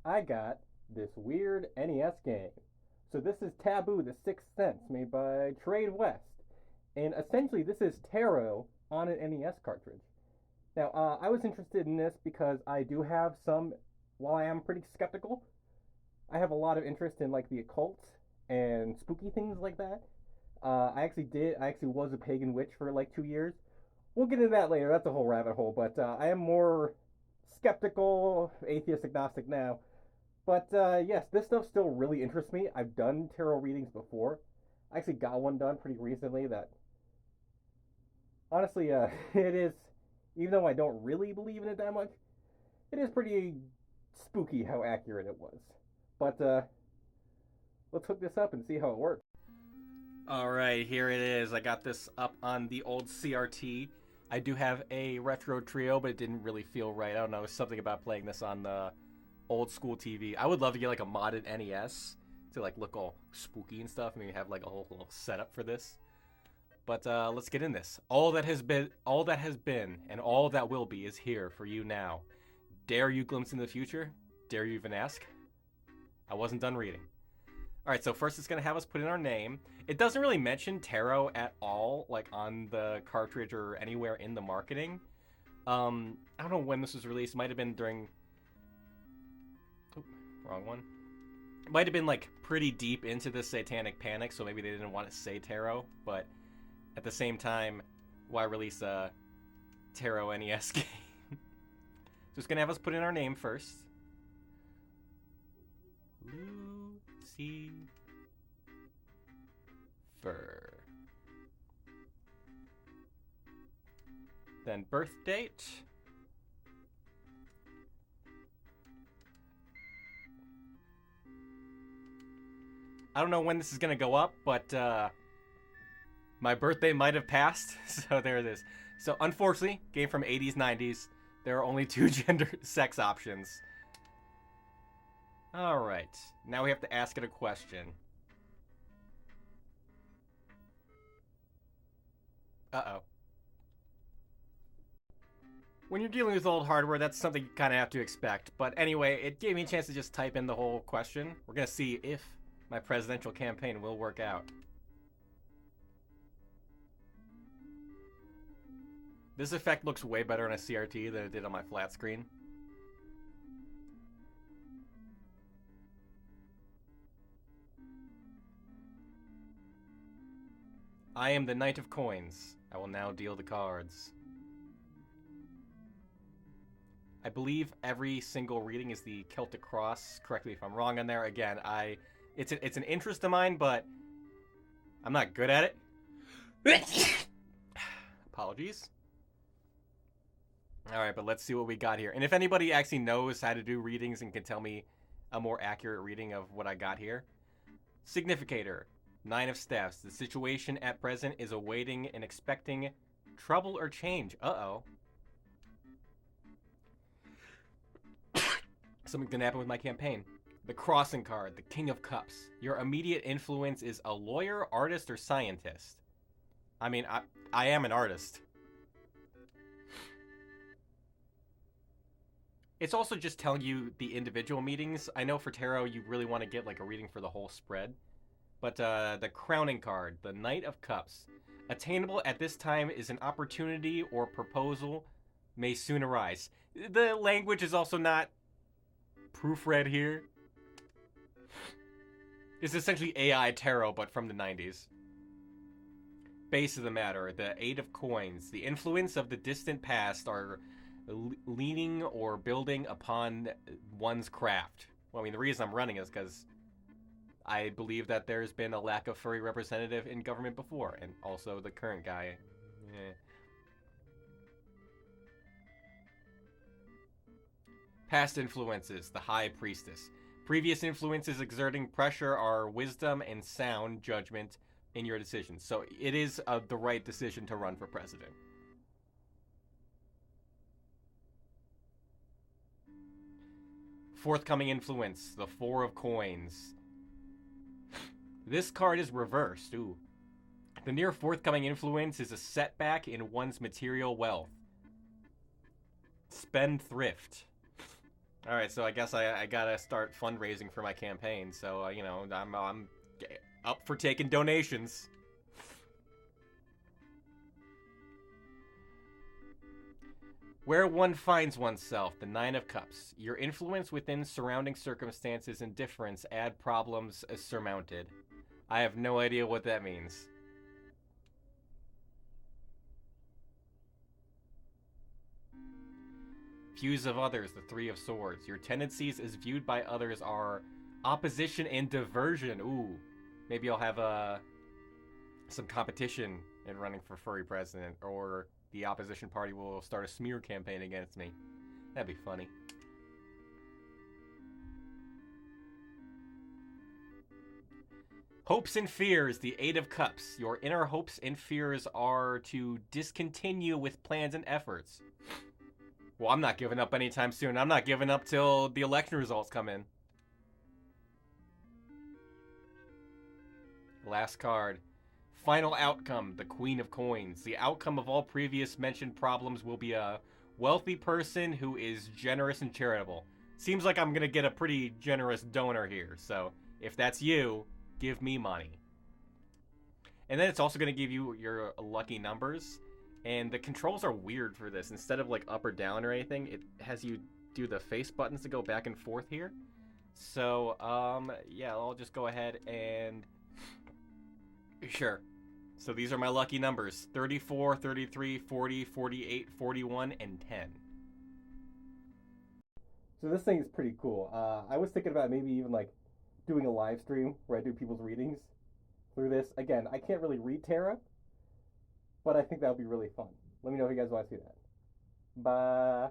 I got this weird NES game. So this is Taboo: The Sixth Sense, made by Trade West, and essentially this is tarot on an NES cartridge. Now, I was interested in this because I do have some. While I am pretty skeptical, I have a lot of interest in like the occult and spooky things like that. I actually was a pagan witch for like 2 years. We'll get into that later. That's a whole rabbit hole. But I am more skeptical, atheist, agnostic now. But yes, this stuff still really interests me. I've done tarot readings before. I actually got one done pretty recently. That honestly, it is. Even though I don't really believe in it that much, it is pretty spooky how accurate it was. But let's hook this up and see how it works. All right, here it is. I got this up on the old CRT. I do have a retro trio, but it didn't really feel right. I don't know, something about playing this on the old school TV. I would love to get like a modded NES to like look all spooky and stuff. Maybe have like a whole little setup for this. But let's get in this. All that has been, and all that will be is here for you now. Dare you glimpse into the future? Dare you even ask? I wasn't done reading. All right, so first it's going to have us put in our name. It doesn't really mention tarot at all, like on the cartridge or anywhere in the marketing. I don't know when this was released. It might have been during... Oop, wrong one. It might have been like pretty deep into the Satanic Panic, so maybe they didn't want to say tarot, but at the same time, why release a tarot NES game? So it's going to have us put in our name first. Lucifer. Then birth date. I don't know when this is going to go up, but my birthday might have passed, so there it is. So unfortunately, game from 80s, 90s, there are only two gender sex options. Alright, now we have to ask it a question. Uh-oh. When you're dealing with old hardware, that's something you kind of have to expect. But anyway, it gave me a chance to just type in the whole question. We're going to see if my presidential campaign will work out. This effect looks way better on a CRT than it did on my flat screen. I am the Knight of Coins. I will now deal the cards. I believe every single reading is the Celtic Cross. Correct me if I'm wrong on there. Again, it's an interest of mine, but I'm not good at it. Apologies. Alright, but let's see what we got here. And if anybody actually knows how to do readings and can tell me a more accurate reading of what I got here. Significator. 9 of Staffs. The situation at present is awaiting and expecting trouble or change. Uh-oh. Something's gonna happen with my campaign. The Crossing card. The King of Cups. Your immediate influence is a lawyer, artist, or scientist. I mean, I am an artist. It's also just telling you the individual meetings. I know for tarot, you really want to get like a reading for the whole spread. But the Crowning card, the Knight of Cups. Attainable at this time is an opportunity or proposal may soon arise. The language is also not proofread here. It's essentially AI tarot, but from the 90s. Base of the matter, the 8 of Coins. The influence of the distant past are leaning or building upon one's craft. Well, I mean, the reason I'm running is because I believe that there's been a lack of furry representative in government before, and also the current guy. Past influences, the High Priestess. Previous influences exerting pressure are wisdom and sound judgment in your decisions. So it is the right decision to run for president. Forthcoming influence, the 4 of Coins. This card is reversed. Ooh. The near forthcoming influence is a setback in one's material wealth. Spendthrift. All right, so I guess I gotta start fundraising for my campaign. So you know, I'm up for taking donations. Where one finds oneself, the Nine of Cups. Your influence within surrounding circumstances and difference add problems as surmounted. I have no idea what that means. Views of others, the Three of Swords. Your tendencies as viewed by others are opposition and diversion. Ooh, maybe I'll have some competition in running for furry president, or the opposition party will start a smear campaign against me. That'd be funny. Hopes and fears, the Eight of Cups. Your inner hopes and fears are to discontinue with plans and efforts. Well, I'm not giving up anytime soon. I'm not giving up till the election results come in. Last card. Final outcome, the Queen of Coins. The outcome of all previous mentioned problems will be a wealthy person who is generous and charitable. Seems like I'm going to get a pretty generous donor here. So if that's you, give me money. And then it's also going to give you your lucky numbers. And the controls are weird for this. Instead of like up or down or anything, it has you do the face buttons to go back and forth here. So, yeah, I'll just go ahead and... Sure. So these are my lucky numbers. 34, 33, 40, 48, 41, and 10. So this thing is pretty cool. I was thinking about maybe even like doing a live stream where I do people's readings through this. Again, I can't really read tarot, but I think that would be really fun. Let me know if you guys want to see that. Bye.